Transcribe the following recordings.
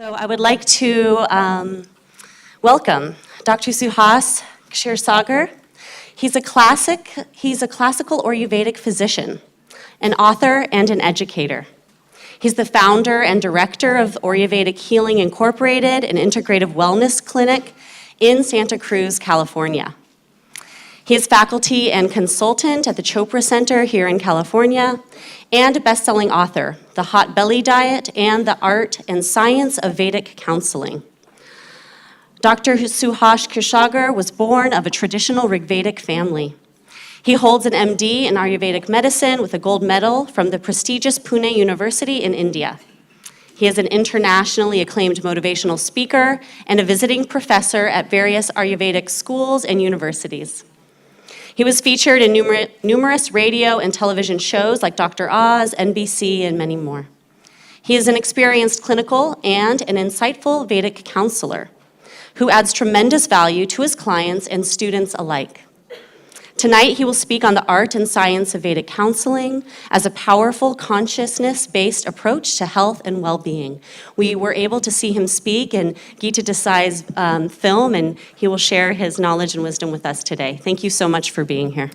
So I would like to welcome Dr. Suhas Kshirsagar. He's a classical Ayurvedic physician, an author, and an educator. He's the founder and director of Ayurvedic Healing Incorporated, an integrative wellness clinic in Santa Cruz, California. He is faculty and consultant at the Chopra Center here in California, and a best-selling author, The Hot Belly Diet and the Art and Science of Vedic Counseling. Dr. Suhas Kshirsagar was born of a traditional Rig Vedic family. He holds an MD in Ayurvedic Medicine with a gold medal from the prestigious Pune University in India. He is an internationally acclaimed motivational speaker and a visiting professor at various Ayurvedic schools and universities. He was featured in numerous radio and television shows like Dr. Oz, NBC, and many more. He is an experienced clinical and an insightful Vedic counselor who adds tremendous value to his clients and students alike. Tonight, he will speak on the art and science of Vedic counseling as a powerful consciousness-based approach to health and well-being. We were able to see him speak in Gita Desai's film, and he will share his knowledge and wisdom with us today. Thank you so much for being here.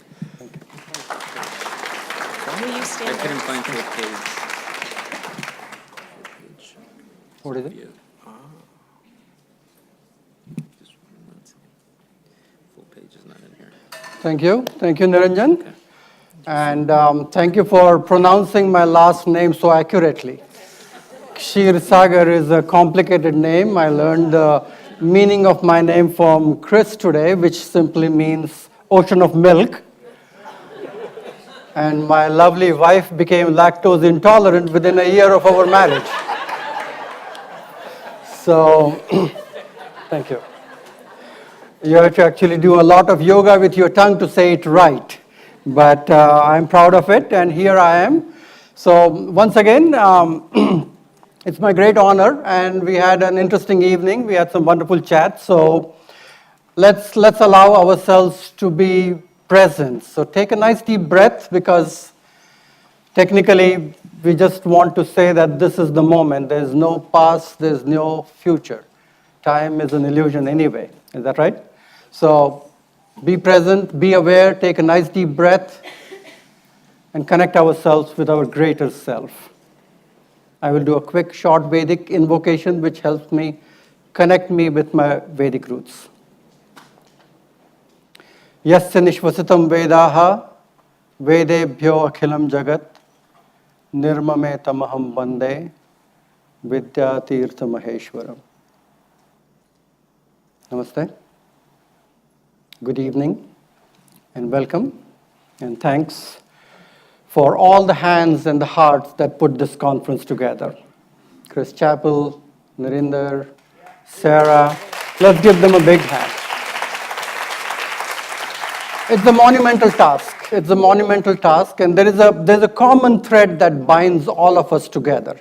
Will you stand I couldn't find your page. What is it? Full page is not in here. Thank you, Niranjan. Okay. And thank you for pronouncing my last name so accurately. Kshirsagar is a complicated name. I learned the meaning of my name from Cruz today, which simply means ocean of milk. And my lovely wife became lactose intolerant within a year of our marriage. So, thank you. You have to actually do a lot of yoga with your tongue to say it right. But I'm proud of it, and here I am. So once again, it's my great honor, and we had an interesting evening. We had some wonderful chats. So let's allow ourselves to be present. So take a nice deep breath, because technically we just want to say that this is the moment. There's no past, there's no future. Time is an illusion anyway. Is that right? So be present, be aware, take a nice deep breath, and connect ourselves with our greater self. I will do a quick short Vedic invocation which helps me connect me with my Vedic roots. Yasya nishvasitam vedaha vedebhyo akhilam jagat nirmame tamaham bande vidyatirtha maheshwaram. Namaste. Good evening and welcome, and thanks for all the hands and the hearts that put this conference together. Chris Chappell, Narinder, Sarah, let's give them a big hand. It's a monumental task. It's a monumental task, and there's a common thread that binds all of us together,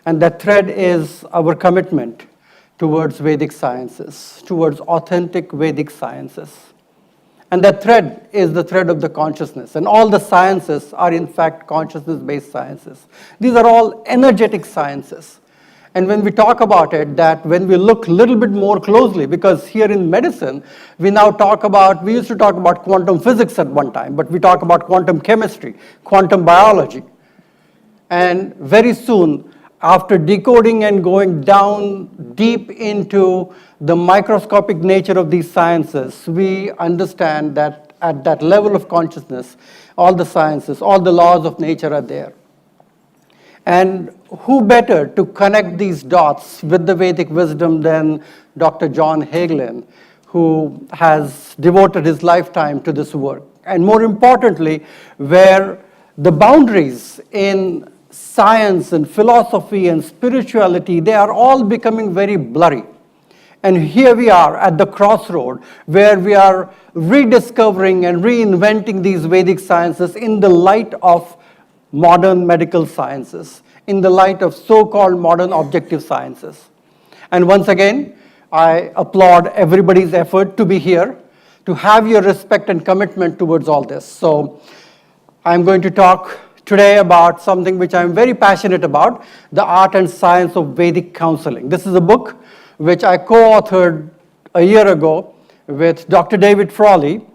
and that thread is our commitment towards Vedic sciences, towards authentic Vedic sciences. And that thread is the thread of the consciousness. And all the sciences are in fact consciousness-based sciences. These are all energetic sciences. And when we talk about it, that when we look a little bit more closely, because here in medicine, we used to talk about quantum physics at one time, but we talk about quantum chemistry, quantum biology. And very soon, after decoding and going down deep into the microscopic nature of these sciences, we understand that at that level of consciousness, all the sciences, all the laws of nature are there. And who better to connect these dots with the Vedic wisdom than Dr. John Hagelin, who has devoted his lifetime to this work. And more importantly, where the boundaries in science and philosophy and spirituality, they are all becoming very blurry. And here we are at the crossroad where we are rediscovering and reinventing these Vedic sciences in the light of modern medical sciences, in the light of so-called modern objective sciences. And once again, I applaud everybody's effort to be here, to have your respect and commitment towards all this. So I'm going to talk today about something which I'm very passionate about, the art and science of Vedic counseling. This is a book which I co-authored a year ago with Dr. David Frawley,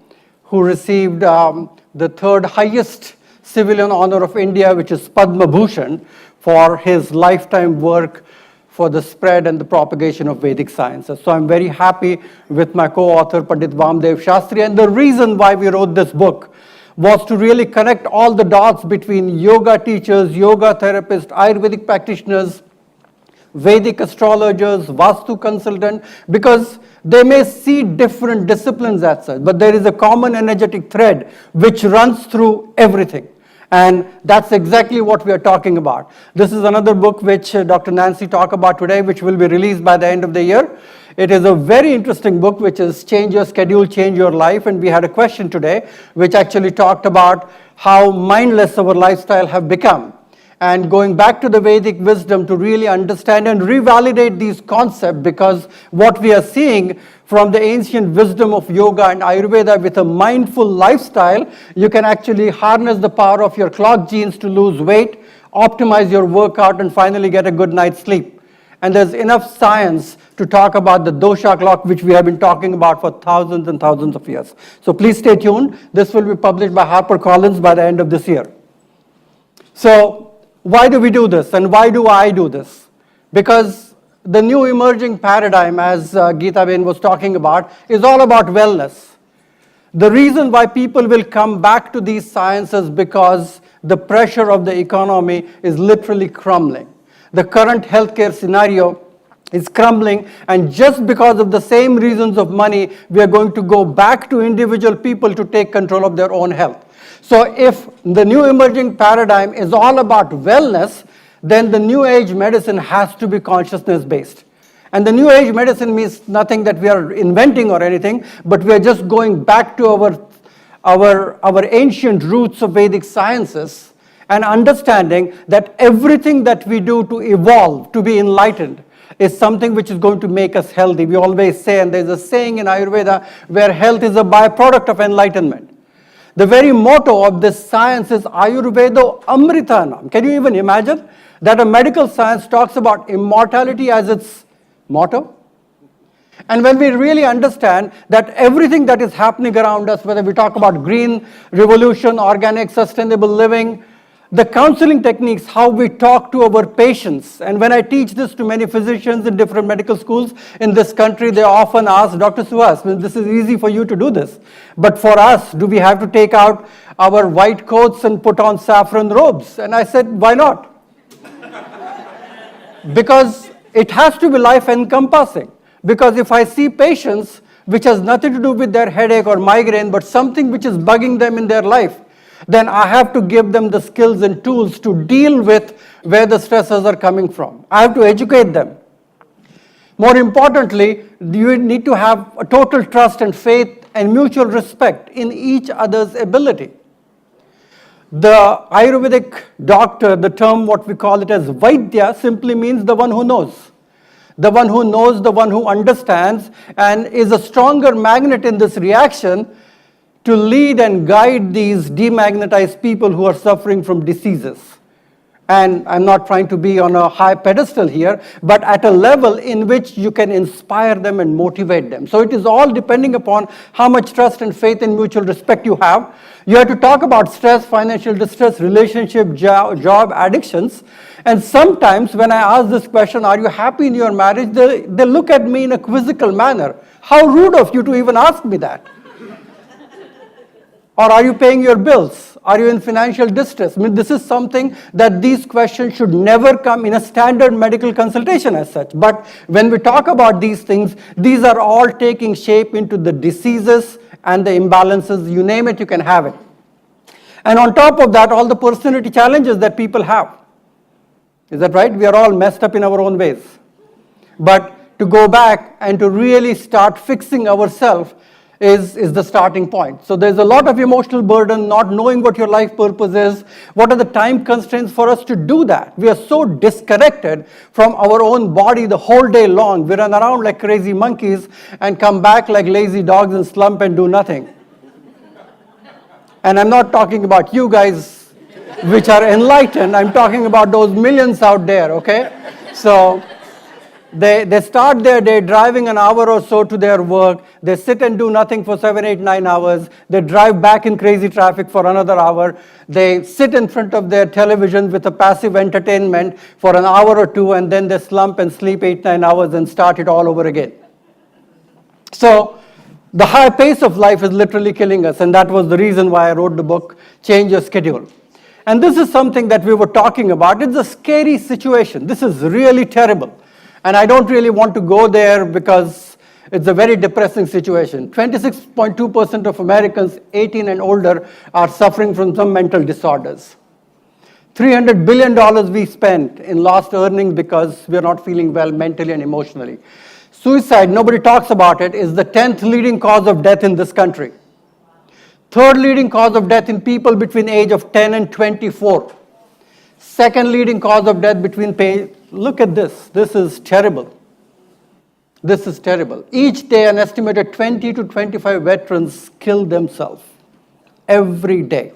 who received the third highest civilian honor of India, which is Padma Bhushan, for his lifetime work for the spread and the propagation of Vedic sciences. So I'm very happy with my co-author, Pandit Vamdev Shastri. And the reason why we wrote this book was to really connect all the dots between yoga teachers, yoga therapists, Ayurvedic practitioners, Vedic astrologers, Vastu consultant, because they may see different disciplines as such, but there is a common energetic thread which runs through everything. And that's exactly what we are talking about. This is another book which Dr. Nancy talked about today, which will be released by the end of the year. It is a very interesting book, which is Change Your Schedule, Change Your Life. And we had a question today, which actually talked about how mindless our lifestyle have become. And going back to the Vedic wisdom to really understand and revalidate these concepts, because what we are seeing from the ancient wisdom of yoga and Ayurveda with a mindful lifestyle, you can actually harness the power of your clock genes to lose weight, optimize your workout, and finally get a good night's sleep. And there's enough science to talk about the dosha clock, which we have been talking about for thousands and thousands of years. So please stay tuned. This will be published by HarperCollins by the end of this year. So why do we do this, and why do I do this? Because the new emerging paradigm, as Geeta Ben was talking about, is all about wellness. The reason why people will come back to these sciences because the pressure of the economy is literally crumbling. The current healthcare scenario is crumbling, and just because of the same reasons of money, we are going to go back to individual people to take control of their own health. So if the new emerging paradigm is all about wellness, then the new age medicine has to be consciousness-based. And the new age medicine means nothing that we are inventing or anything, but we are just going back to our ancient roots of Vedic sciences and understanding that everything that we do to evolve, to be enlightened, is something which is going to make us healthy. We always say, and there's a saying in Ayurveda, where health is a byproduct of enlightenment. The very motto of this science is Ayurvedo Amritanam. Can you even imagine that a medical science talks about immortality as its motto? And when we really understand that everything that is happening around us, whether we talk about green revolution, organic, sustainable living, the counseling techniques, how we talk to our patients. And when I teach this to many physicians in different medical schools in this country, they often ask, Dr. Suhas, this is easy for you to do this. But for us, do we have to take out our white coats and put on saffron robes? And I said, why not? Because it has to be life encompassing. Because if I see patients which has nothing to do with their headache or migraine, but something which is bugging them in their life, then I have to give them the skills and tools to deal with where the stresses are coming from. I have to educate them. More importantly, you need to have a total trust and faith and mutual respect in each other's ability. The Ayurvedic doctor, the term what we call it as Vaidya, simply means the one who knows. The one who knows, the one who understands, and is a stronger magnet in this reaction to lead and guide these demagnetized people who are suffering from diseases. And I'm not trying to be on a high pedestal here, but at a level in which you can inspire them and motivate them. So it is all depending upon how much trust and faith and mutual respect you have. You have to talk about stress, financial distress, relationship, job, addictions. And sometimes when I ask this question, are you happy in your marriage? They look at me in a quizzical manner. How rude of you to even ask me that. Or are you paying your bills? Are you in financial distress? This is something that these questions should never come in a standard medical consultation as such. But when we talk about these things, these are all taking shape into the diseases and the imbalances. You name it, you can have it. And on top of that, all the personality challenges that people have. Is that right? We are all messed up in our own ways. But to go back and to really start fixing ourselves is the starting point. So there's a lot of emotional burden, not knowing what your life purpose is. What are the time constraints for us to do that? We are so disconnected from our own body the whole day long. We run around like crazy monkeys and come back like lazy dogs and slump and do nothing. And I'm not talking about you guys. which are enlightened. I'm talking about those millions out there, okay? So they start their day driving an hour or so to their work. They sit and do nothing for 7, 8, 9 hours. They drive back in crazy traffic for another hour. They sit in front of their television with a passive entertainment for an hour or two, and then they slump and sleep 8, 9 hours and start it all over again. So the high pace of life is literally killing us, and that was the reason why I wrote the book, Change Your Schedule. And this is something that we were talking about. It's a scary situation. This is really terrible. And I don't really want to go there because it's a very depressing situation. 26.2% of Americans 18 and older are suffering from some mental disorders. $300 billion we spent in lost earnings because we're not feeling well mentally and emotionally. Suicide, nobody talks about it, is the 10th leading cause of death in this country. Third leading cause of death in people between age of 10 and 24. Second leading cause of death between look at this. This is terrible. This is terrible. Each day, an estimated 20 to 25 veterans kill themselves. Every day.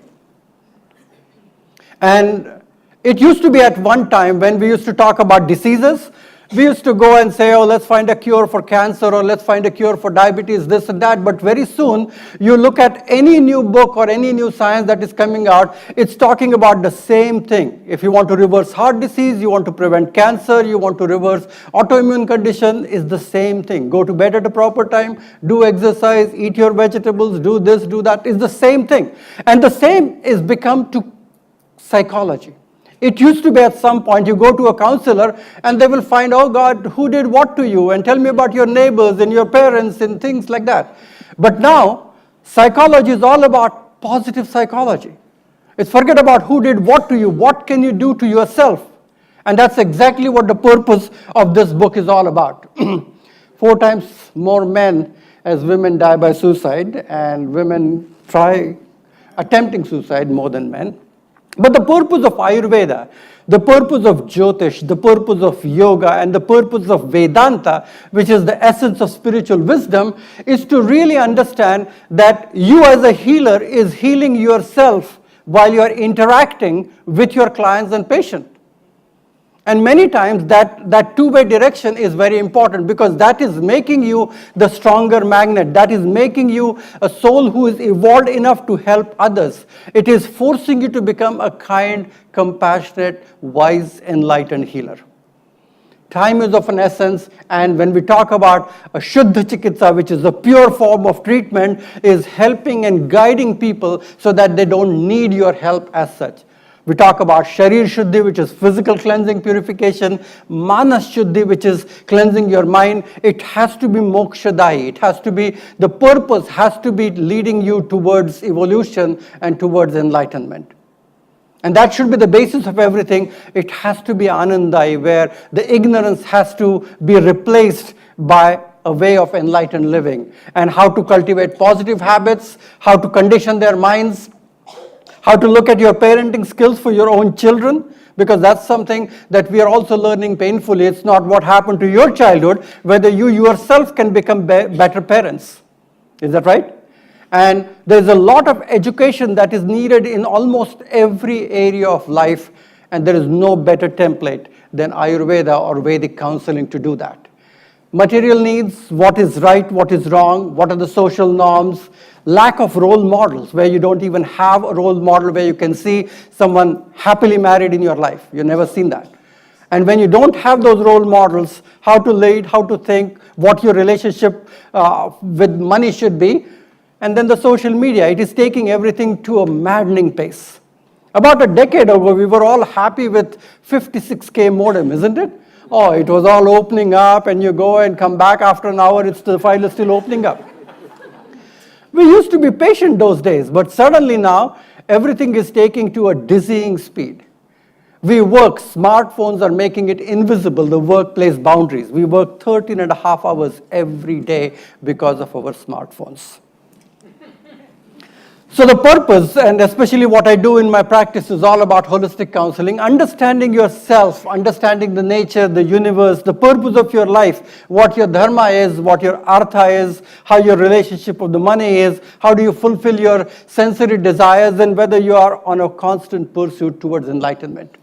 And it used to be at one time when we used to talk about diseases, we used to go and say, oh, let's find a cure for cancer, or let's find a cure for diabetes, this and that. But very soon, you look at any new book or any new science that is coming out, it's talking about the same thing. If you want to reverse heart disease, you want to prevent cancer, you want to reverse autoimmune condition, it's the same thing. Go to bed at a proper time, do exercise, eat your vegetables, do this, do that. It's the same thing. And the same is become to psychology. It used to be at some point you go to a counselor and they will find, oh God, who did what to you? And tell me about your neighbors and your parents and things like that. But now, psychology is all about positive psychology. It's forget about who did what to you. What can you do to yourself? And that's exactly what the purpose of this book is all about. 4 times more men as women die by suicide, and women try attempting suicide more than men. But the purpose of Ayurveda, the purpose of Jyotish, the purpose of yoga, and the purpose of Vedanta, which is the essence of spiritual wisdom, is to really understand that you as a healer is healing yourself while you are interacting with your clients and patients. And many times that two-way direction is very important, because that is making you the stronger magnet. That is making you a soul who is evolved enough to help others. It is forcing you to become a kind, compassionate, wise, enlightened healer. Time is of an essence, and when we talk about a Shuddha Chikitsa, which is a pure form of treatment, is helping and guiding people so that they don't need your help as such. We talk about Sharir Shuddhi, which is physical cleansing, purification, Manas Shuddhi, which is cleansing your mind. It has to be Mokshadayi. It has to be, the purpose has to be leading you towards evolution and towards enlightenment. And that should be the basis of everything. It has to be Anandayi, where the ignorance has to be replaced by a way of enlightened living, and how to cultivate positive habits, how to condition their minds, how to look at your parenting skills for your own children, because that's something that we are also learning painfully. It's not what happened to your childhood, whether you yourself can become better parents. Is that right? And there's a lot of education that is needed in almost every area of life, and there is no better template than Ayurveda or Vedic counseling to do that. Material needs, what is right, what is wrong, what are the social norms, lack of role models, where you don't even have a role model where you can see someone happily married in your life. You've never seen that. And when you don't have those role models, how to lead, how to think, what your relationship with money should be. And then the social media, it is taking everything to a maddening pace. About a decade ago, we were all happy with 56K modem, isn't it? Oh, it was all opening up, and you go and come back after an hour, the file is still opening up. We used to be patient those days, but suddenly now, everything is taking to a dizzying speed. We work, smartphones are making it invisible, the workplace boundaries. We work 13 and a half hours every day because of our smartphones. So the purpose, and especially what I do in my practice, is all about holistic counseling, understanding yourself, understanding the nature, the universe, the purpose of your life, what your dharma is, what your artha is, how your relationship with the money is, how do you fulfill your sensory desires, and whether you are on a constant pursuit towards enlightenment.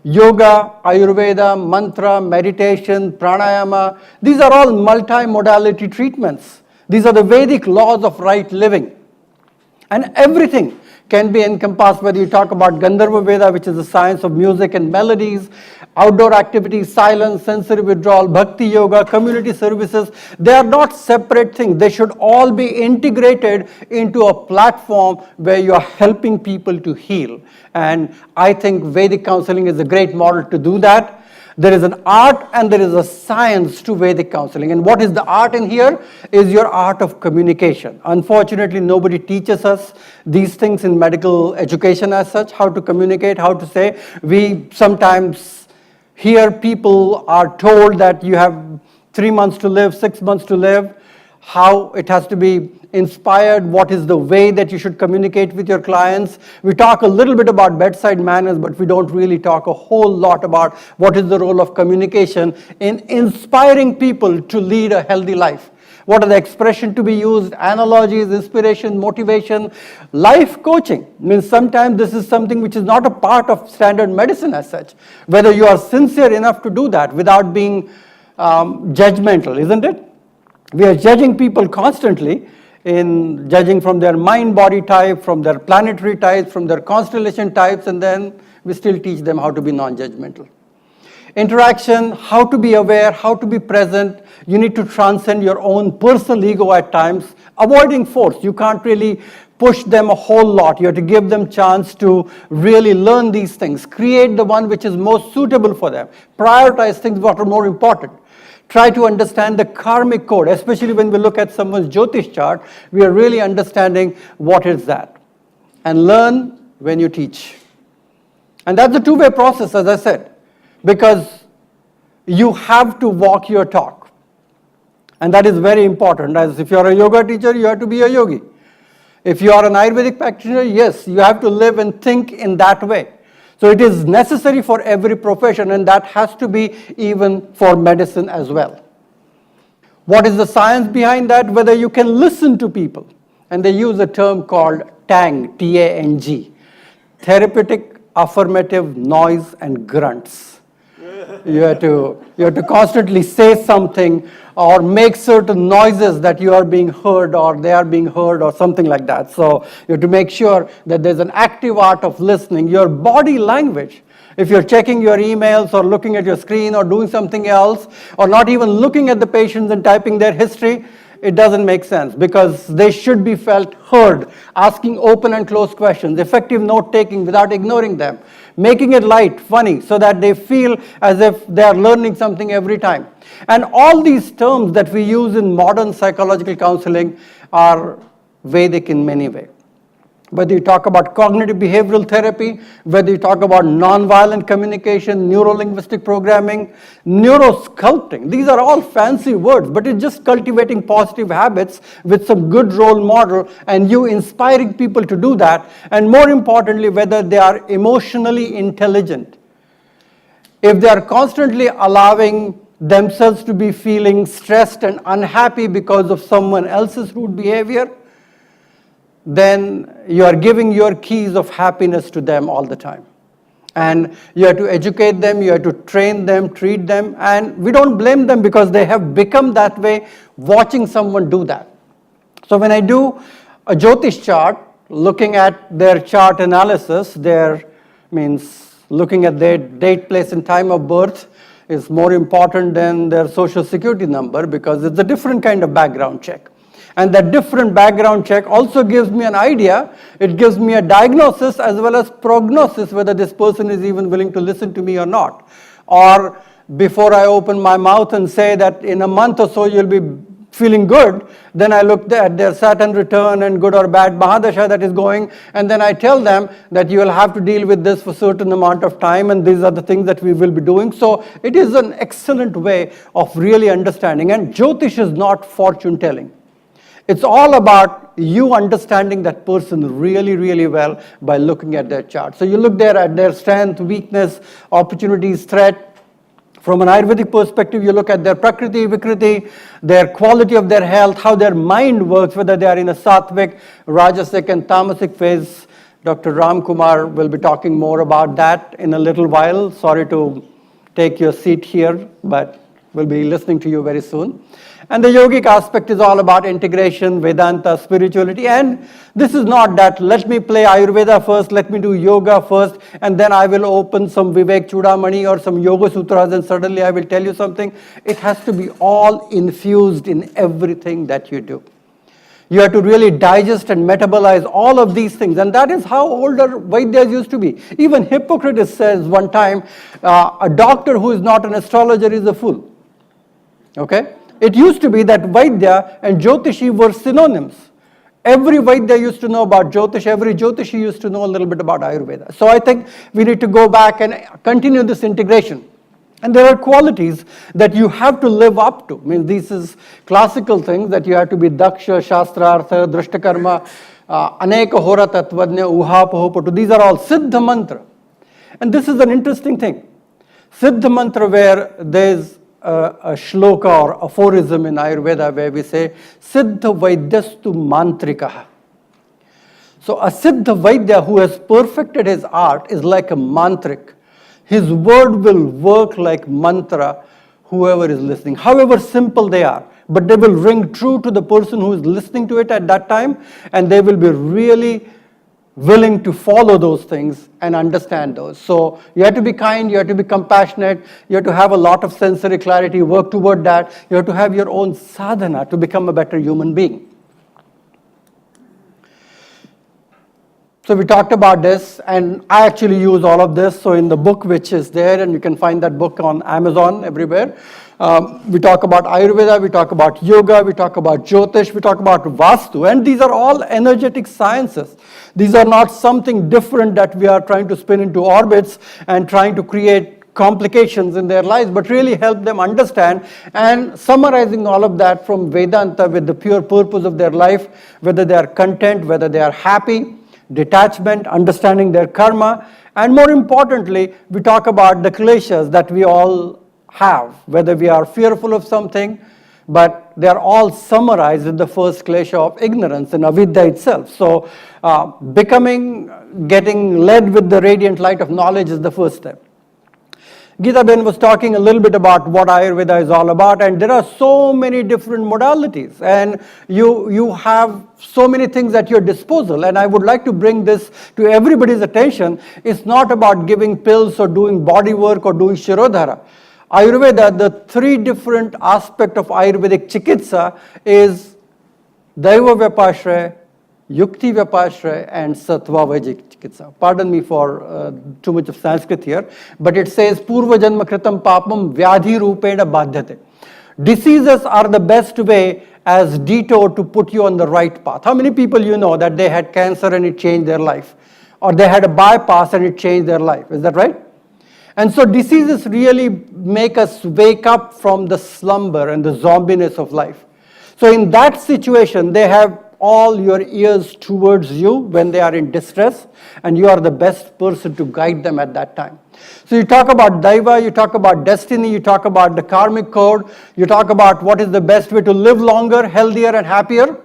Yoga, Ayurveda, mantra, meditation, pranayama, these are all multi-modality treatments. These are the Vedic laws of right living. And everything can be encompassed, whether you talk about Gandharva Veda, which is the science of music and melodies, outdoor activities, silence, sensory withdrawal, bhakti yoga, community services. They are not separate things. They should all be integrated into a platform where you are helping people to heal. And I think Vedic counseling is a great model to do that. There is an art and there is a science to Vedic counseling. And what is the art in here is your art of communication. Unfortunately, nobody teaches us these things in medical education as such, how to communicate, how to say. We sometimes hear people are told that you have 3 months to live, 6 months to live, how it has to be inspired, what is the way that you should communicate with your clients. We talk a little bit about bedside manners, but we don't really talk a whole lot about what is the role of communication in inspiring people to lead a healthy life. What are the expressions to be used, analogies, inspiration, motivation, life coaching. Means sometimes this is something which is not a part of standard medicine as such. Whether you are sincere enough to do that without being judgmental, isn't it? We are judging people constantly, in judging from their mind-body type, from their planetary types, from their constellation types, and then we still teach them how to be non-judgmental. Interaction, how to be aware, how to be present. You need to transcend your own personal ego at times, avoiding force. You can't really push them a whole lot. You have to give them chance to really learn these things. Create the one which is most suitable for them. Prioritize things that are more important. Try to understand the karmic code, especially when we look at someone's Jyotish chart, we are really understanding what is that. And learn when you teach. And that's a two-way process, as I said, because you have to walk your talk. And that is very important. As if you are a yoga teacher, you have to be a yogi. If you are an Ayurvedic practitioner, yes, you have to live and think in that way. So it is necessary for every profession, and that has to be even for medicine as well. What is the science behind that? Whether you can listen to people. And they use a term called TANG, T-A-N-G, therapeutic, affirmative, noise, and grunts. You have to constantly say something or make certain noises that you are being heard or they are being heard or something like that. So you have to make sure that there's an active art of listening. Your body language, if you're checking your emails or looking at your screen or doing something else or not even looking at the patients and typing their history, it doesn't make sense because they should be felt heard, asking open and closed questions, effective note-taking without ignoring them, making it light, funny, so that they feel as if they are learning something every time. And all these terms that we use in modern psychological counseling are Vedic in many ways. Whether you talk about cognitive behavioral therapy, whether you talk about nonviolent communication, neuro-linguistic programming, neurosculpting, these are all fancy words, but it's just cultivating positive habits with some good role model and you inspiring people to do that, and more importantly, whether they are emotionally intelligent. If they are constantly allowing themselves to be feeling stressed and unhappy because of someone else's rude behavior, then you are giving your keys of happiness to them all the time. And you have to educate them, you have to train them, treat them, and we don't blame them because they have become that way watching someone do that. So when I do a Jyotish chart, looking at their chart analysis, looking at their date, place, and time of birth is more important than their social security number because it's a different kind of background check. And that different background check also gives me an idea. It gives me a diagnosis as well as prognosis whether this person is even willing to listen to me or not. Or before I open my mouth and say that in a month or so you'll be feeling good, then I look at their Saturn return and good or bad Mahadasha that is going, and then I tell them that you will have to deal with this for a certain amount of time and these are the things that we will be doing. So it is an excellent way of really understanding. And Jyotish is not fortune telling. It's all about you understanding that person really, really well by looking at their chart. So you look there at their strength, weakness, opportunities, threat. From an Ayurvedic perspective, you look at their Prakriti, Vikriti, their quality of their health, how their mind works, whether they are in a Sattvic, Rajasic, and Tamasic phase. Dr. Ram Kumar will be talking more about that in a little while. Sorry to take your seat here, but we'll be listening to you very soon. And the yogic aspect is all about integration, Vedanta, spirituality. And this is not that, let me play Ayurveda first, let me do yoga first, and then I will open some Vivek Chudamani or some Yoga Sutras and suddenly I will tell you something. It has to be all infused in everything that you do. You have to really digest and metabolize all of these things. And that is how older Vaidyas used to be. Even Hippocrates says one time, a doctor who is not an astrologer is a fool. Okay? It used to be that Vaidya and Jyotishi were synonyms. Every Vaidya used to know about Jyotish, every Jyotishi used to know a little bit about Ayurveda. So I think we need to go back and continue this integration. And there are qualities that you have to live up to. I mean, this is classical things that you have to be Daksha, Shastrartha, Drishtakarma, Aneka Hora Tatvadnya, Uhapahopotu. These are all Siddha Mantra. And this is an interesting thing. Siddha Mantra, where there's a shloka or aphorism in Ayurveda where we say, Siddha Vaidyastu Mantrikaha. So a Siddha Vaidya who has perfected his art is like a mantric. His word will work like mantra, whoever is listening, however simple they are. But they will ring true to the person who is listening to it at that time, and they will be really willing to follow those things and understand those. So you have to be kind, you have to be compassionate, you have to have a lot of sensory clarity, work toward that. You have to have your own sadhana to become a better human being. So we talked about this, and I actually use all of this. So in the book which is there, and you can find that book on Amazon everywhere, we talk about Ayurveda, we talk about yoga, we talk about Jyotish, we talk about Vastu, and these are all energetic sciences. These are not something different that we are trying to spin into orbits and trying to create complications in their lives, but really help them understand, and summarizing all of that from Vedanta with the pure purpose of their life, whether they are content, whether they are happy, detachment, understanding their karma, and more importantly, we talk about the kleshas that we all have, whether we are fearful of something, but they are all summarized in the first klesha of ignorance in avidya itself. So getting led with the radiant light of knowledge is the first step. Geeta Ben was talking a little bit about what Ayurveda is all about, and there are so many different modalities, and you have so many things at your disposal, and I would like to bring this to everybody's attention. It's not about giving pills or doing body work or doing Shirodhara. Ayurveda, the three different aspects of Ayurvedic Chikitsa is Daiva Vyapashraya, Yukti Vyapashraya, and Sattva Vajik Chikitsa. Pardon me for too much of Sanskrit here, but it says Purva Janma Kritam Papam Vyadhi Rupena Badhyate. Diseases are the best way as detour to put you on the right path. How many people you know that they had cancer and it changed their life? Or they had a bypass and it changed their life? Is that right? And so diseases really make us wake up from the slumber and the zombiness of life. So in that situation, they have all your ears towards you when they are in distress, and you are the best person to guide them at that time. So you talk about Daiva, you talk about destiny, you talk about the karmic code, you talk about what is the best way to live longer, healthier, and happier.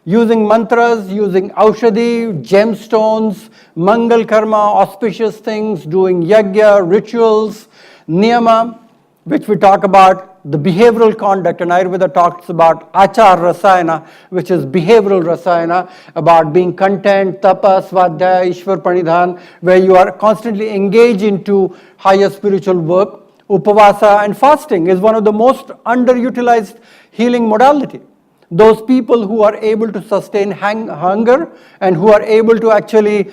Using mantras, using aushadhi, gemstones, mangal karma, auspicious things, doing yajna, rituals, niyama, which we talk about the behavioral conduct, and Ayurveda talks about achar rasayana, which is behavioral rasayana, about being content, tapa, svadhyaya, ishwar pranidhan, where you are constantly engaged into higher spiritual work. Upavasa and fasting is one of the most underutilized healing modality. Those people who are able to sustain hunger and who are able to actually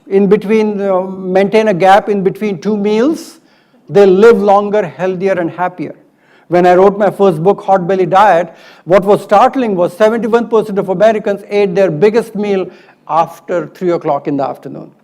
maintain a gap in between two meals, they live longer, healthier, and happier. When I wrote my first book, Hot Belly Diet, what was startling was 71% of Americans ate their biggest meal after 3 o'clock in the afternoon.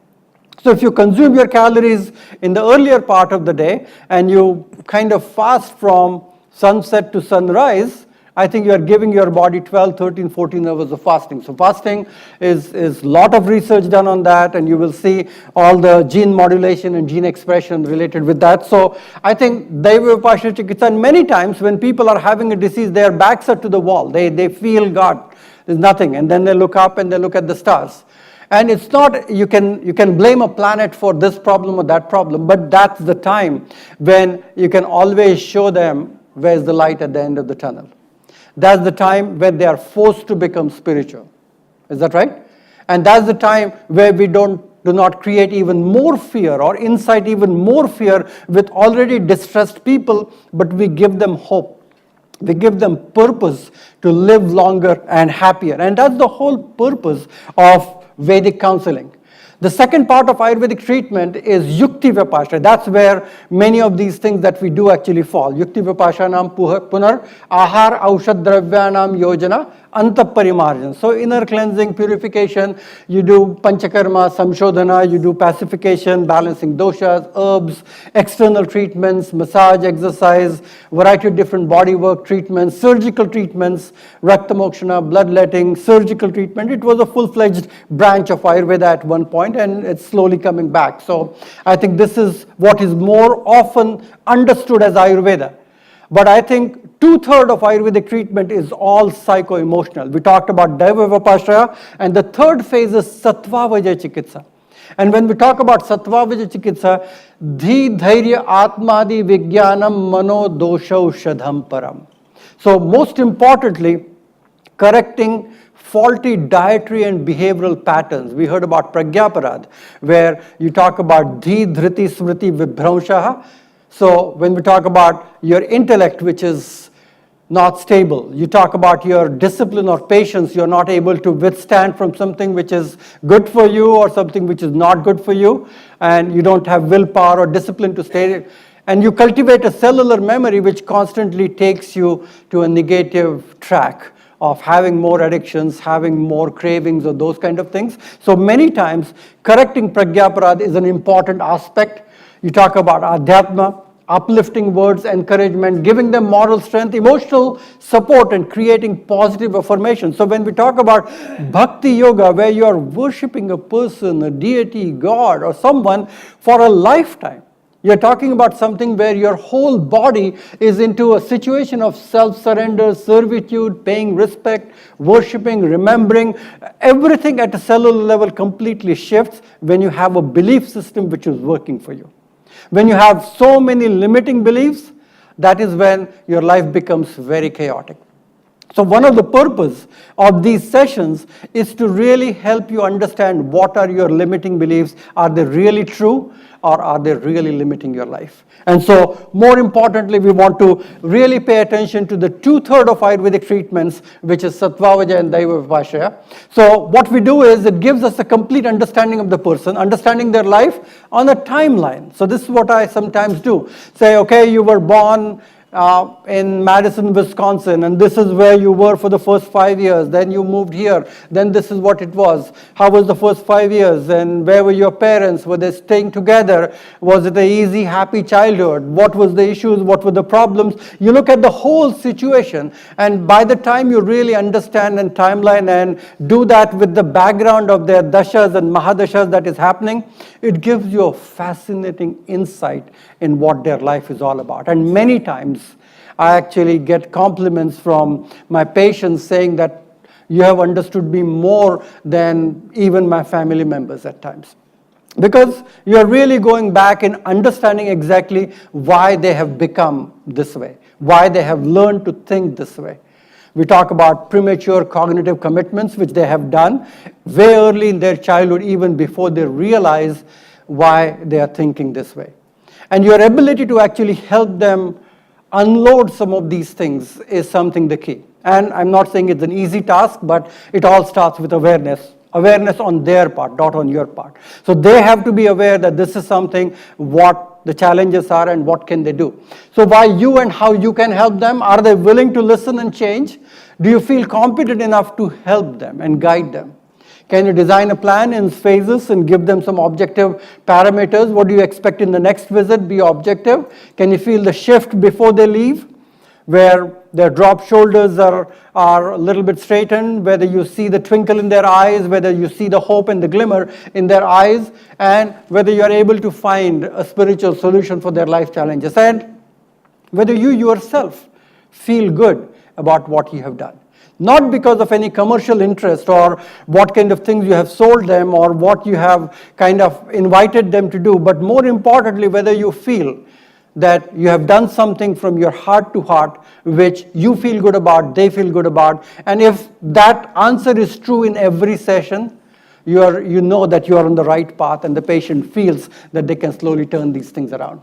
So if you consume your calories in the earlier part of the day and you kind of fast from sunset to sunrise, I think you are giving your body 12, 13, 14 hours of fasting. So fasting is a lot of research done on that, and you will see all the gene modulation and gene expression related with that. So I think Daiva Vipassana Chikitsa, and many times when people are having a disease, their backs are to the wall. They feel God, there's nothing, and then they look up and they look at the stars. And it's not, you can blame a planet for this problem or that problem, but that's the time when you can always show them where's the light at the end of the tunnel. That's the time when they are forced to become spiritual. Is that right? And that's the time where we do not create even more fear or incite even more fear with already distressed people, but we give them hope. We give them purpose to live longer and happier. And that's the whole purpose of Vedic counseling. The second part of Ayurvedic treatment is Yukti Vipassana. That's where many of these things that we do actually fall. Yukti Vipassanam Punar Ahar Aushad Dravyanam Yojana Antaparimarjan. So inner cleansing, purification, you do Panchakarma, Samshodhana, you do pacification, balancing doshas, herbs, external treatments, massage, exercise, variety of different body work treatments, surgical treatments, Rakta Mokshana, bloodletting, surgical treatment. It was a full-fledged branch of Ayurveda at one point, and it's slowly coming back. So I think this is what is more often understood as Ayurveda. But I think 2/3 of Ayurvedic treatment is all psycho-emotional. We talked about Daiva Vipassana, and the third phase is Sattva-Vajaya Chikitsa. And when we talk about Sattva-Vajaya Chikitsa, Dhi Dhairya Atmadi Vijnanam Mano Dosha Ushadham Param. So most importantly, correcting faulty dietary and behavioral patterns. We heard about Pragyaparad, where you talk about Dhi Dhriti Smriti Vibhramshaha. So when we talk about your intellect, which is not stable, you talk about your discipline or patience, you're not able to withstand from something which is good for you or something which is not good for you, and you don't have willpower or discipline to stay, and you cultivate a cellular memory which constantly takes you to a negative track of having more addictions, having more cravings, or those kind of things. So many times, correcting Pragyaparad is an important aspect. You talk about Adhyatma, uplifting words, encouragement, giving them moral strength, emotional support, and creating positive affirmation. So when we talk about Bhakti Yoga, where you are worshipping a person, a deity, God, or someone for a lifetime, you're talking about something where your whole body is into a situation of self-surrender, servitude, paying respect, worshipping, remembering. Everything at a cellular level completely shifts when you have a belief system which is working for you. When you have so many limiting beliefs, that is when your life becomes very chaotic. So one of the purpose of these sessions is to really help you understand what are your limiting beliefs. Are they really true, or are they really limiting your life? And so more importantly, we want to really pay attention to the 2/3 of Ayurvedic treatments, which is Sattva-Vajaya and Daiva Vipassana. So what we do is it gives us a complete understanding of the person, understanding their life on a timeline. So this is what I sometimes do. Say, okay, you were born in Madison, Wisconsin, and this is where you were for the first 5 years. Then you moved here. Then this is what it was. How was the first 5 years? And where were your parents? Were they staying together? Was it an easy, happy childhood? What was the issues? What were the problems? You look at the whole situation, and by the time you really understand and timeline and do that with the background of their dashas and mahadashas that is happening, it gives you a fascinating insight in what their life is all about. And many times, I actually get compliments from my patients saying that you have understood me more than even my family members at times. Because you are really going back and understanding exactly why they have become this way, why they have learned to think this way. We talk about premature cognitive commitments, which they have done way early in their childhood, even before they realize why they are thinking this way. And your ability to actually help them unload some of these things is something the key. And I'm not saying it's an easy task, but it all starts with awareness. Awareness on their part, not on your part. So they have to be aware that this is something, what the challenges are and what can they do. So why you and how you can help them? Are they willing to listen and change? Do you feel competent enough to help them and guide them? Can you design a plan in phases and give them some objective parameters? What do you expect in the next visit? Be objective. Can you feel the shift before they leave? where their dropped shoulders are a little bit straightened, whether you see the twinkle in their eyes, whether you see the hope and the glimmer in their eyes, and whether you are able to find a spiritual solution for their life challenges, and whether you yourself feel good about what you have done. Not because of any commercial interest or what kind of things you have sold them or what you have kind of invited them to do, but more importantly, whether you feel that you have done something from your heart to heart which you feel good about, they feel good about. And if that answer is true in every session, you know that you are on the right path and the patient feels that they can slowly turn these things around.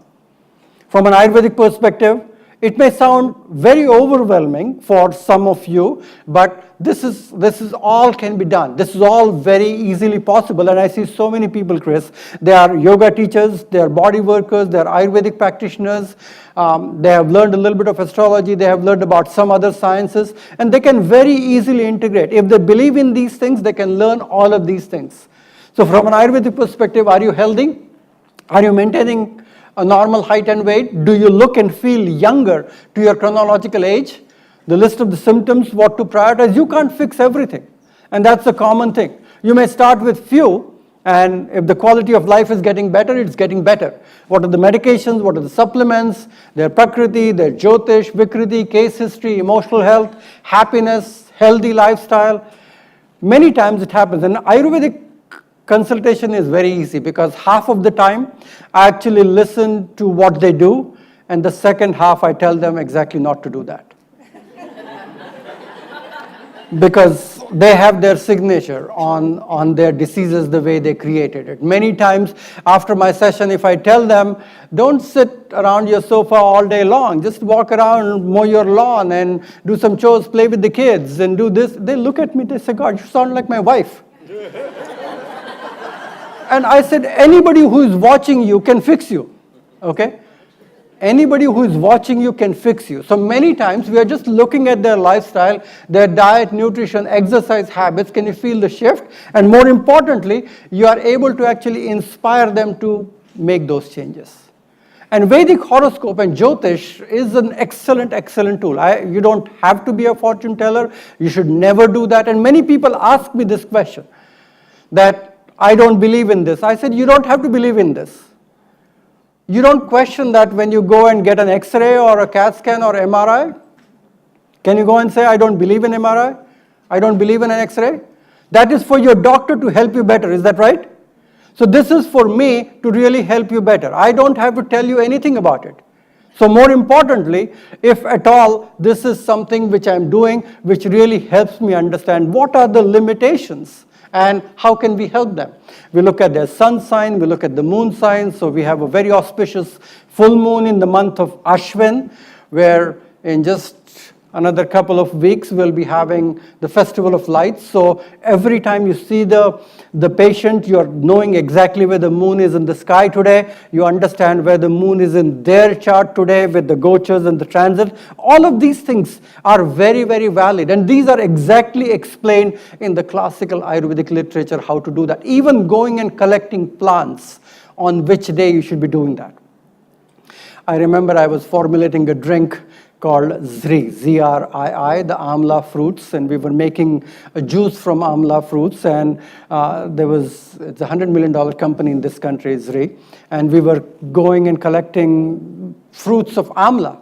From an Ayurvedic perspective, it may sound very overwhelming for some of you, but this is all can be done. This is all very easily possible. And I see so many people, Chris, they are yoga teachers, they are body workers, they are Ayurvedic practitioners, they have learned a little bit of astrology, they have learned about some other sciences, and they can very easily integrate. If they believe in these things, they can learn all of these things. So from an Ayurvedic perspective, are you healthy? Are you maintaining a normal height and weight? Do you look and feel younger to your chronological age? The list of the symptoms, what to prioritize, you can't fix everything. And that's a common thing. You may start with few, and if the quality of life is getting better, it's getting better. What are the medications, what are the supplements, their prakriti, their Jyotish, Vikriti, case history, emotional health, happiness, healthy lifestyle. Many times it happens. And Ayurvedic consultation is very easy because half of the time I actually listen to what they do, and the second half I tell them exactly not to do that. Because they have their signature on their diseases the way they created it. Many times after my session, if I tell them, don't sit around your sofa all day long, just walk around, mow your lawn and do some chores, play with the kids and do this, they look at me, they say, God, you sound like my wife. And I said, anybody who is watching you can fix you, okay? Anybody who is watching you can fix you. So many times we are just looking at their lifestyle, their diet, nutrition, exercise habits. Can you feel the shift? And more importantly, you are able to actually inspire them to make those changes. And Vedic horoscope and Jyotish is an excellent, excellent tool. You don't have to be a fortune teller. You should never do that. And many people ask me this question, that I don't believe in this. I said, you don't have to believe in this. You don't question that when you go and get an X-ray or a CAT scan or MRI. Can you go and say, I don't believe in MRI? I don't believe in an X-ray? That is for your doctor to help you better, is that right? So this is for me to really help you better. I don't have to tell you anything about it. So more importantly, if at all this is something which I'm doing which really helps me understand what are the limitations and how can we help them. We look at their sun sign, we look at the moon sign. So we have a very auspicious full moon in the month of Ashwin, where in just another couple of weeks we'll be having the Festival of Lights. So every time you see the patient, you're knowing exactly where the moon is in the sky today. You understand where the moon is in their chart today with the gochas and the transit. All of these things are very, very valid. And these are exactly explained in the classical Ayurvedic literature how to do that. Even going and collecting plants, on which day you should be doing that. I remember I was formulating a drink called Zrii, Z-R-I-I, the amla fruits, and we were making a juice from amla fruits, and it's a $100 million company in this country, Zrii, and we were going and collecting fruits of amla.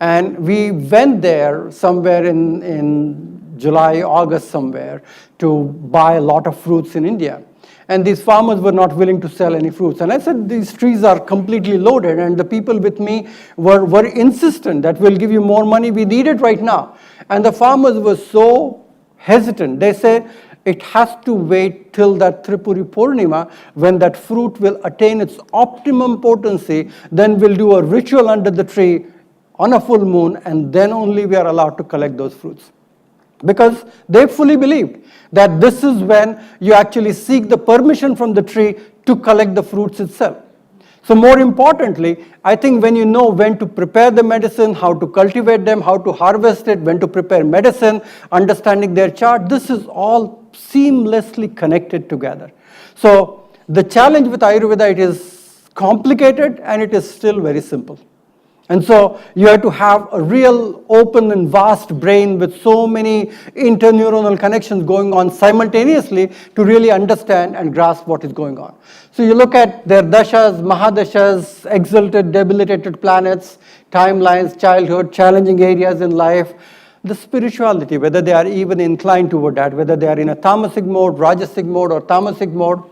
And we went there somewhere in July, August somewhere, to buy a lot of fruits in India. And these farmers were not willing to sell any fruits. And I said, these trees are completely loaded. And the people with me were insistent that we'll give you more money. We need it right now. And the farmers were so hesitant. They said, it has to wait till that Tripuri Purnima when that fruit will attain its optimum potency. Then we'll do a ritual under the tree on a full moon. And then only we are allowed to collect those fruits. Because they fully believed that this is when you actually seek the permission from the tree to collect the fruits itself. So more importantly, I think when you know when to prepare the medicine, how to cultivate them, how to harvest it, when to prepare medicine, understanding their chart, this is all seamlessly connected together. So the challenge with Ayurveda, it is complicated and it is still very simple. And so you have to have a real open and vast brain with so many interneuronal connections going on simultaneously to really understand and grasp what is going on. So you look at their dashas, mahadashas, exalted, debilitated planets, timelines, childhood, challenging areas in life, the spirituality, whether they are even inclined toward that, whether they are in a tamasic mode, rajasic mode, or tamasic mode.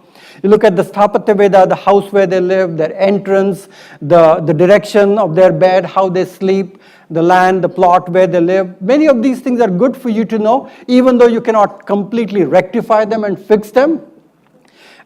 You look at the Sthapatya Veda, the house where they live, their entrance, the direction of their bed, how they sleep, the land, the plot where they live. Many of these things are good for you to know, even though you cannot completely rectify them and fix them.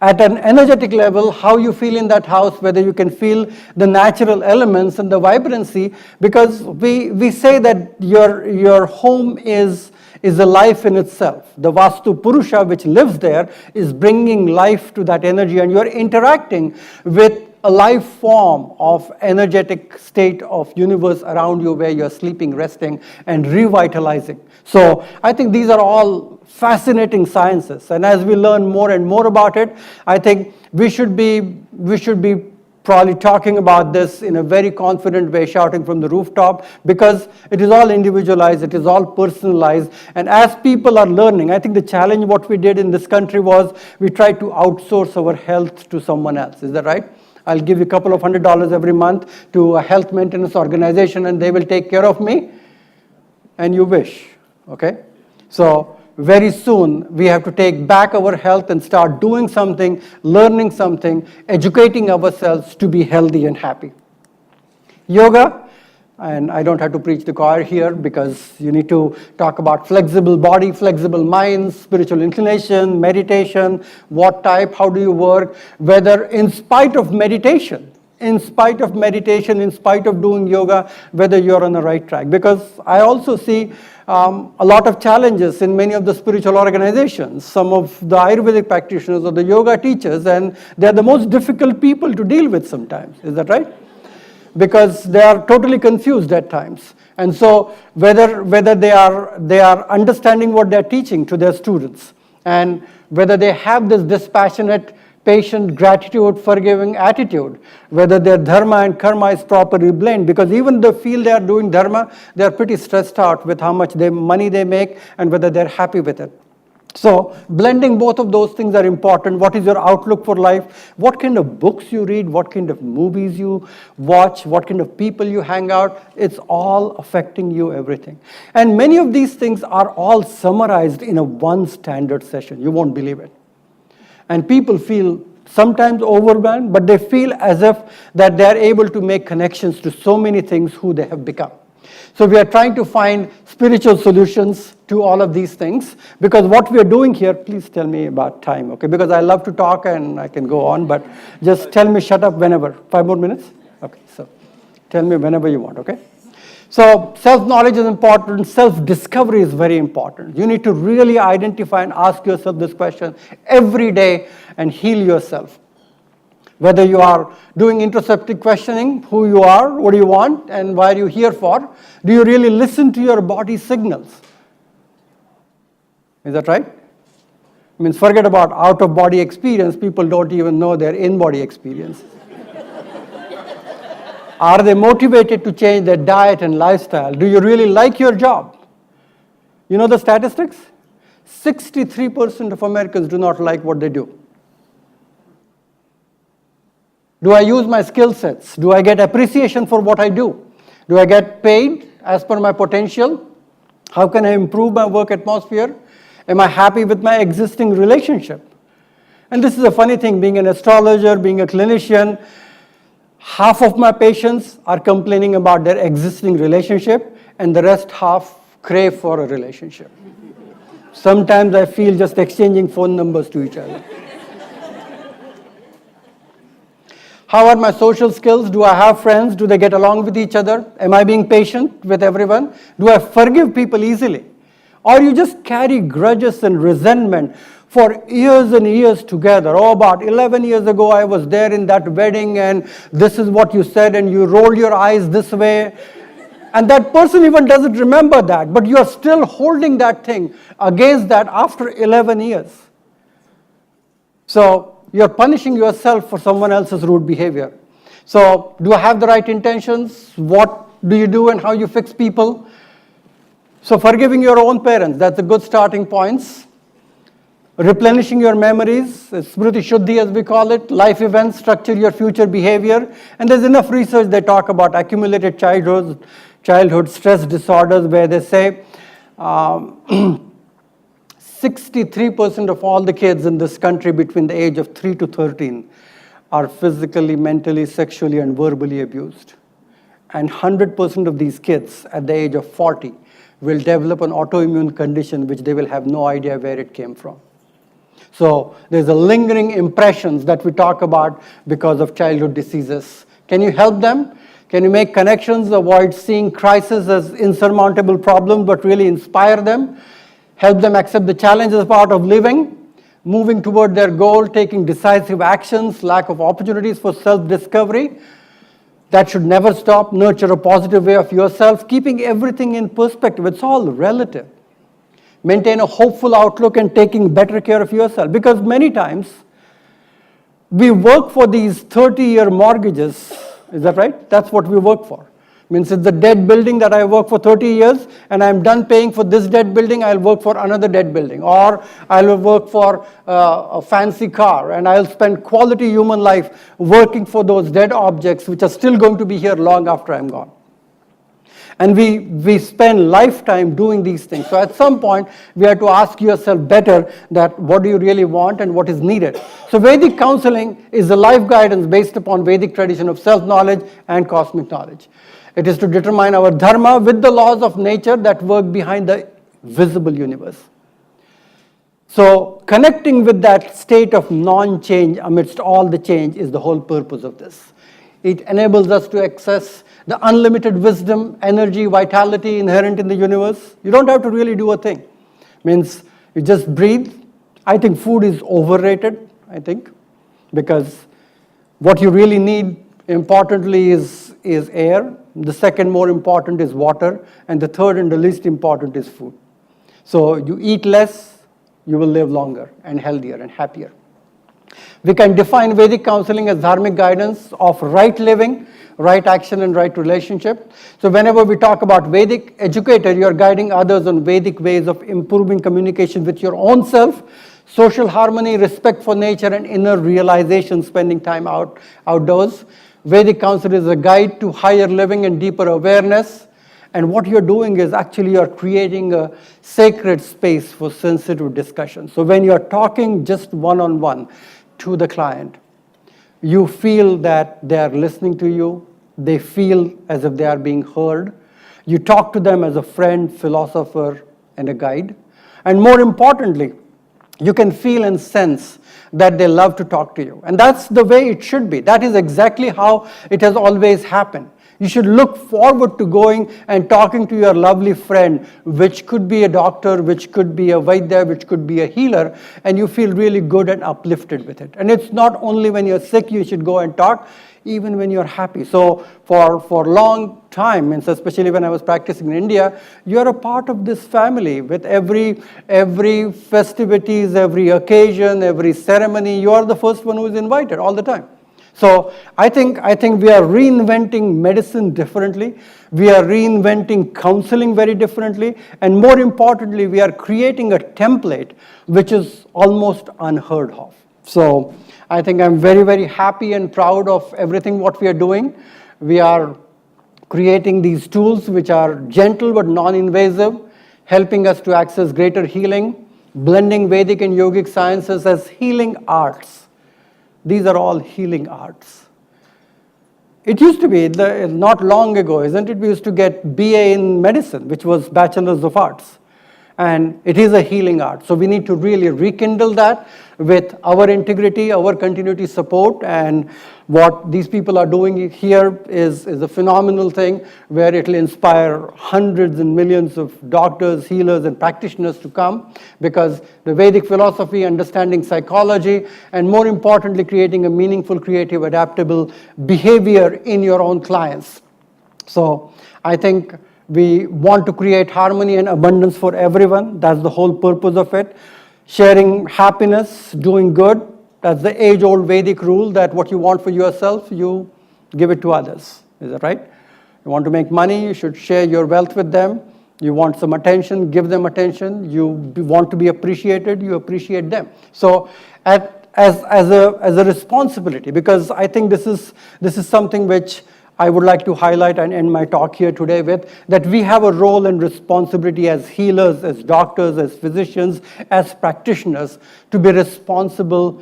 At an energetic level, how you feel in that house, whether you can feel the natural elements and the vibrancy, because we say that your home is a life in itself. The Vastu Purusha, which lives there, is bringing life to that energy, and you're interacting with a life form of energetic state of universe around you where you're sleeping, resting, and revitalizing. So I think these are all fascinating sciences, and as we learn more and more about it, I think we should be probably talking about this in a very confident way, shouting from the rooftop, because it is all individualized, it is all personalized, and as people are learning, I think the challenge what we did in this country was we tried to outsource our health to someone else. Is that right? I'll give you a couple of $100 every month to a health maintenance organization and they will take care of me, and you wish, okay? So very soon we have to take back our health and start doing something, learning something, educating ourselves to be healthy and happy. Yoga, and I don't have to preach the choir here because you need to talk about flexible body, flexible mind, spiritual inclination, meditation, what type, how do you work, whether in spite of meditation, in spite of doing yoga, whether you're on the right track. Because I also see a lot of challenges in many of the spiritual organizations, some of the Ayurvedic practitioners or the yoga teachers, and they're the most difficult people to deal with sometimes. Is that right? Because they are totally confused at times. And so whether they are understanding what they're teaching to their students, and whether they have this dispassionate, patient, gratitude, forgiving attitude, whether their dharma and karma is properly blended, because even they feel they are doing dharma, they are pretty stressed out with how much money they make and whether they're happy with it. So blending both of those things are important. What is your outlook for life? What kind of books you read? What kind of movies you watch? What kind of people you hang out? It's all affecting you, everything. And many of these things are all summarized in a one standard session. You won't believe it. And people feel sometimes overwhelmed, but they feel as if that they are able to make connections to so many things who they have become. So we are trying to find spiritual solutions to all of these things, because what we are doing here, please tell me about time, okay? Because I love to talk and I can go on, but just tell me shut up whenever. 5 more minutes? Okay, so tell me whenever you want, okay? So self-knowledge is important, self-discovery is very important. You need to really identify and ask yourself this question every day and heal yourself. Whether you are doing introspective questioning, who you are, what do you want, and why are you here for? Do you really listen to your body signals? Is that right? It means forget about out-of-body experience. People don't even know their in-body experience. Are they motivated to change their diet and lifestyle? Do you really like your job? You know the statistics? 63% of Americans do not like what they do. Do I use my skill sets? Do I get appreciation for what I do? Do I get paid as per my potential? How can I improve my work atmosphere? Am I happy with my existing relationship? And this is a funny thing, being an astrologer, being a clinician, half of my patients are complaining about their existing relationship, and the rest half crave for a relationship. Sometimes I feel just exchanging phone numbers to each other. How are my social skills? Do I have friends? Do they get along with each other? Am I being patient with everyone? Do I forgive people easily? Or you just carry grudges and resentment for years and years together? Oh, about 11 years ago, I was there in that wedding, and this is what you said, and you rolled your eyes this way. And that person even doesn't remember that, but you are still holding that thing against that after 11 years. So you're punishing yourself for someone else's rude behavior. So do I have the right intentions? What do you do and how you fix people? So forgiving your own parents, that's a good starting points. Replenishing your memories, Smriti Shuddhi as we call it, life events structure your future behavior. And there's enough research they talk about accumulated childhood stress disorders where they say 63% of all the kids in this country between the age of 3 to 13 are physically, mentally, sexually, and verbally abused. And 100% of these kids at the age of 40 will develop an autoimmune condition which they will have no idea where it came from. So there's a lingering impressions that we talk about because of childhood diseases. Can you help them? Can you make connections, avoid seeing crisis as insurmountable problems, but really inspire them? Help them accept the challenge as part of living, moving toward their goal, taking decisive actions, lack of opportunities for self-discovery. That should never stop. Nurture a positive way of yourself, keeping everything in perspective. It's all relative. Maintain a hopeful outlook and taking better care of yourself. Because many times, we work for these 30-year mortgages. Is that right? That's what we work for. Means it's a dead building that I work for 30 years, and I'm done paying for this dead building, I'll work for another dead building. Or I'll work for a fancy car, and I'll spend quality human life working for those dead objects, which are still going to be here long after I'm gone. And we spend lifetime doing these things. So at some point, we have to ask yourself better that what do you really want and what is needed. So Vedic counseling is a life guidance based upon Vedic tradition of self-knowledge and cosmic knowledge. It is to determine our dharma with the laws of nature that work behind the visible universe. So connecting with that state of non-change amidst all the change is the whole purpose of this. It enables us to access the unlimited wisdom, energy, vitality inherent in the universe. You don't have to really do a thing. Means you just breathe. I think food is overrated, because what you really need importantly is air. The second more important is water. And the third and the least important is food. So you eat less, you will live longer and healthier and happier. We can define Vedic counseling as dharmic guidance of right living, right action, and right relationship. So whenever we talk about Vedic educator, you are guiding others on Vedic ways of improving communication with your own self, social harmony, respect for nature, and inner realization, spending time outdoors. Vedic counsel is a guide to higher living and deeper awareness. And what you're doing is actually you're creating a sacred space for sensitive discussion. So when you're talking just one-on-one to the client, you feel that they are listening to you. They feel as if they are being heard. You talk to them as a friend, philosopher, and a guide. And more importantly, you can feel and sense that they love to talk to you. And that's the way it should be. That is exactly how it has always happened. You should look forward to going and talking to your lovely friend, which could be a doctor, which could be a Vaidya, which could be a healer, and you feel really good and uplifted with it. And it's not only when you're sick you should go and talk, even when you're happy. So for a long time, and especially when I was practicing in India, you're a part of this family. With every festivities, every occasion, every ceremony, you are the first one who is invited all the time. So I think we are reinventing medicine differently. We are reinventing counseling very differently. And more importantly, we are creating a template which is almost unheard of. So I think I'm very, very happy and proud of everything what we are doing. We are creating these tools which are gentle but non-invasive, helping us to access greater healing, blending Vedic and yogic sciences as healing arts. These are all healing arts. It used to be, not long ago, isn't it? We used to get B.A. in medicine, which was Bachelor's of Arts. And it is a healing art. So we need to really rekindle that with our integrity, our continuity support. And what these people are doing here is a phenomenal thing where it will inspire hundreds and millions of doctors, healers, and practitioners to come, because the Vedic philosophy, understanding psychology, and more importantly, creating a meaningful, creative, adaptable behavior in your own clients. So I think we want to create harmony and abundance for everyone. That's the whole purpose of it. Sharing happiness, doing good. That's the age-old Vedic rule that what you want for yourself, you give it to others. Is that right? You want to make money, you should share your wealth with them. You want some attention, give them attention. You want to be appreciated, you appreciate them. So as a responsibility, because I think this is something which I would like to highlight and end my talk here today with, that we have a role and responsibility as healers, as doctors, as physicians, as practitioners, to be responsible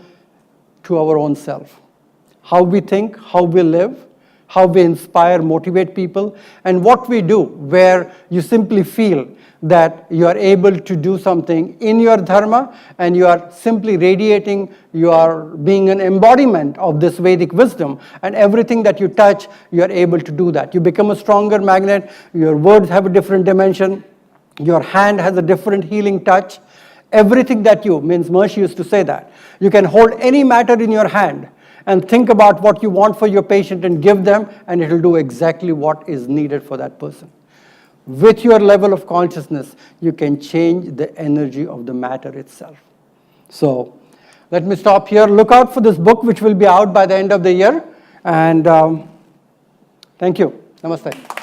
to our own self. How we think, how we live, how we inspire, motivate people, and what we do where you simply feel that you are able to do something in your dharma and you are simply radiating, you are being an embodiment of this Vedic wisdom, and everything that you touch, you are able to do that. You become a stronger magnet, your words have a different dimension, your hand has a different healing touch. Everything that you, means Maharishi used to say that, you can hold any matter in your hand and think about what you want for your patient and give them, and it will do exactly what is needed for that person. With your level of consciousness, you can change the energy of the matter itself. So let me stop here. Look out for this book, which will be out by the end of the year. And thank you. Namaste.